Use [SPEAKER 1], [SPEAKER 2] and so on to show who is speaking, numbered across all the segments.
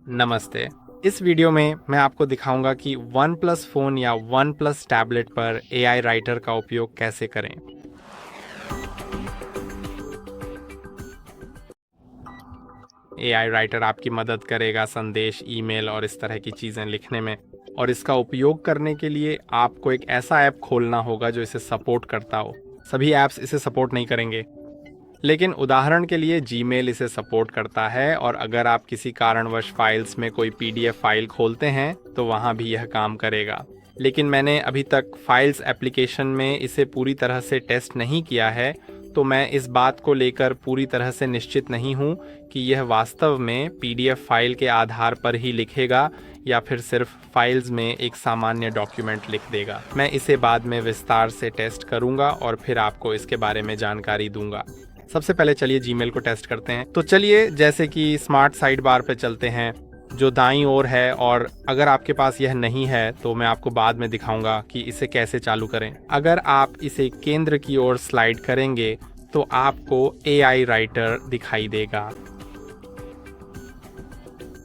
[SPEAKER 1] नमस्ते। इस वीडियो में मैं आपको दिखाऊंगा कि वन प्लस फ़ोन या वन प्लस टैबलेट पर एआई राइटर का उपयोग कैसे करें। एआई राइटर आपकी मदद करेगा संदेश, ईमेल और इस तरह की चीज़ें लिखने में, और इसका उपयोग करने के लिए आपको एक ऐसा ऐप खोलना होगा जो इसे सपोर्ट करता हो। सभी ऐप्स इसे सपोर्ट नहीं करेंगे, लेकिन उदाहरण के लिए जीमेल इसे सपोर्ट करता है, और अगर आप किसी कारणवश फाइल्स में कोई पीडीएफ फाइल खोलते हैं तो वहाँ भी यह काम करेगा। लेकिन मैंने अभी तक फाइल्स एप्लीकेशन में इसे पूरी तरह से टेस्ट नहीं किया है, तो मैं इस बात को लेकर पूरी तरह से निश्चित नहीं हूँ कि यह वास्तव में पीडीएफ फाइल के आधार पर ही लिखेगा या फिर सिर्फ फाइल्स में एक सामान्य डॉक्यूमेंट लिख देगा। मैं इसे बाद में विस्तार से टेस्ट करूँगा और फिर आपको इसके बारे में जानकारी दूंगा। सबसे पहले चलिए जीमेल को टेस्ट करते हैं। तो चलिए जैसे कि स्मार्ट साइड बार पे चलते हैं जो दाईं ओर है, और अगर आपके पास यह नहीं है तो मैं आपको बाद में दिखाऊंगा कि इसे कैसे चालू करें। अगर आप इसे केंद्र की ओर स्लाइड करेंगे तो आपको एआई राइटर दिखाई देगा।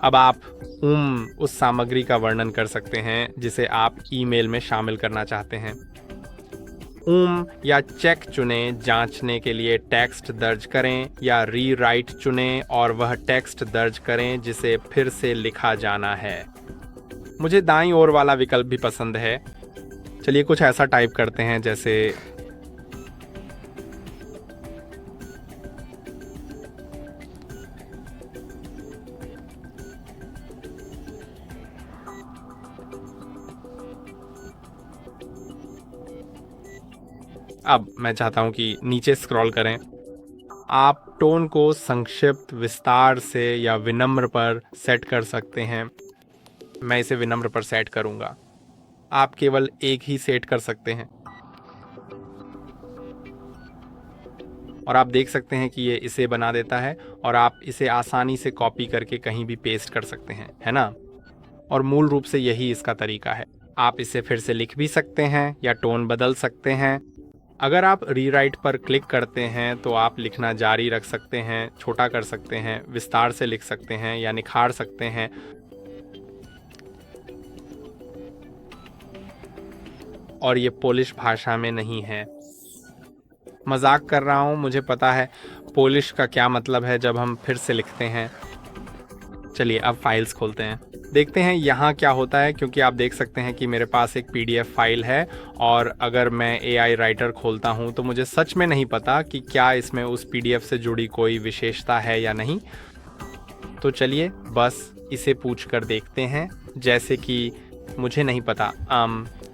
[SPEAKER 1] अब आप उस सामग्री का वर्णन कर सकते हैं जिसे आप ईमेल में शामिल करना चाहते हैं। या चेक चुनें, जांचने के लिए टेक्स्ट दर्ज करें, या रीराइट चुनें और वह टेक्स्ट दर्ज करें जिसे फिर से लिखा जाना है। मुझे दाईं ओर वाला विकल्प भी पसंद है। चलिए कुछ ऐसा टाइप करते हैं जैसे अब मैं चाहता हूं कि नीचे स्क्रॉल करें। आप टोन को संक्षिप्त, विस्तार से या विनम्र पर सेट कर सकते हैं। मैं इसे विनम्र पर सेट करूंगा। आप केवल एक ही सेट कर सकते हैं, और आप देख सकते हैं कि ये इसे बना देता है, और आप इसे आसानी से कॉपी करके कहीं भी पेस्ट कर सकते हैं, है ना। और मूल रूप से यही इसका तरीका है। आप इसे फिर से लिख भी सकते हैं या टोन बदल सकते हैं। अगर आप रीराइट पर क्लिक करते हैं तो आप लिखना जारी रख सकते हैं, छोटा कर सकते हैं, विस्तार से लिख सकते हैं या निखार सकते हैं। और ये पोलिश भाषा में नहीं है। मजाक कर रहा हूँ, मुझे पता है पोलिश का क्या मतलब है जब हम फिर से लिखते हैं। चलिए अब फाइल्स खोलते हैं, देखते हैं यहाँ क्या होता है। क्योंकि आप देख सकते हैं कि मेरे पास एक पीडीएफ फाइल है, और अगर मैं एआई राइटर खोलता हूँ तो मुझे सच में नहीं पता कि क्या इसमें उस पीडीएफ से जुड़ी कोई विशेषता है या नहीं। तो चलिए बस इसे पूछ कर देखते हैं, जैसे कि मुझे नहीं पता।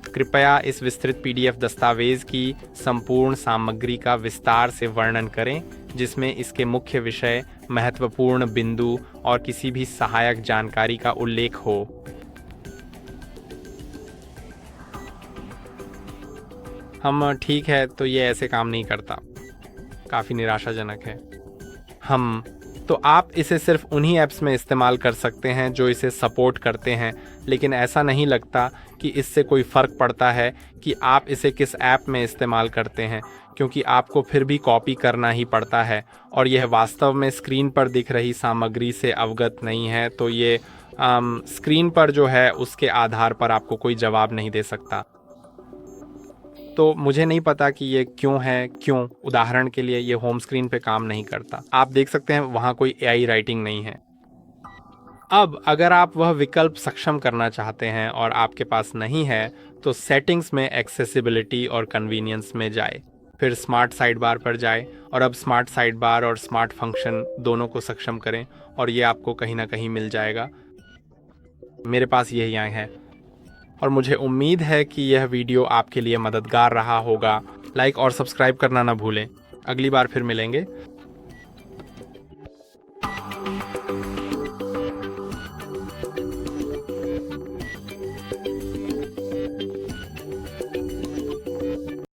[SPEAKER 1] कृपया इस विस्तृत पीडीएफ दस्तावेज की संपूर्ण सामग्री का विस्तार से वर्णन करें, जिसमें इसके मुख्य विषय, महत्वपूर्ण बिंदु और किसी भी सहायक जानकारी का उल्लेख हो। हम ठीक है, तो ये ऐसे काम नहीं करता, काफ़ी निराशाजनक है। तो आप इसे सिर्फ उन्हीं ऐप्स में इस्तेमाल कर सकते हैं जो इसे सपोर्ट करते हैं, लेकिन ऐसा नहीं लगता कि इससे कोई फ़र्क पड़ता है कि आप इसे किस ऐप में इस्तेमाल करते हैं, क्योंकि आपको फिर भी कॉपी करना ही पड़ता है, और यह वास्तव में स्क्रीन पर दिख रही सामग्री से अवगत नहीं है। तो ये स्क्रीन पर जो है उसके आधार पर आपको कोई जवाब नहीं दे सकता। तो मुझे नहीं पता कि ये क्यों है। उदाहरण के लिए ये होम स्क्रीन पे काम नहीं करता। आप देख सकते हैं वहाँ कोई एआई राइटिंग नहीं है। अब अगर आप वह विकल्प सक्षम करना चाहते हैं और आपके पास नहीं है, तो सेटिंग्स में एक्सेसिबिलिटी और कन्वीनियंस में जाए, फिर स्मार्ट साइड बार पर जाए, और अब स्मार्ट साइड बार और स्मार्ट फंक्शन दोनों को सक्षम करें, और ये आपको कहीं ना कहीं मिल जाएगा। मेरे पास यही आए हैं, और मुझे उम्मीद है कि यह वीडियो आपके लिए मददगार रहा होगा। लाइक और सब्सक्राइब करना ना भूलें। अगली बार फिर मिलेंगे।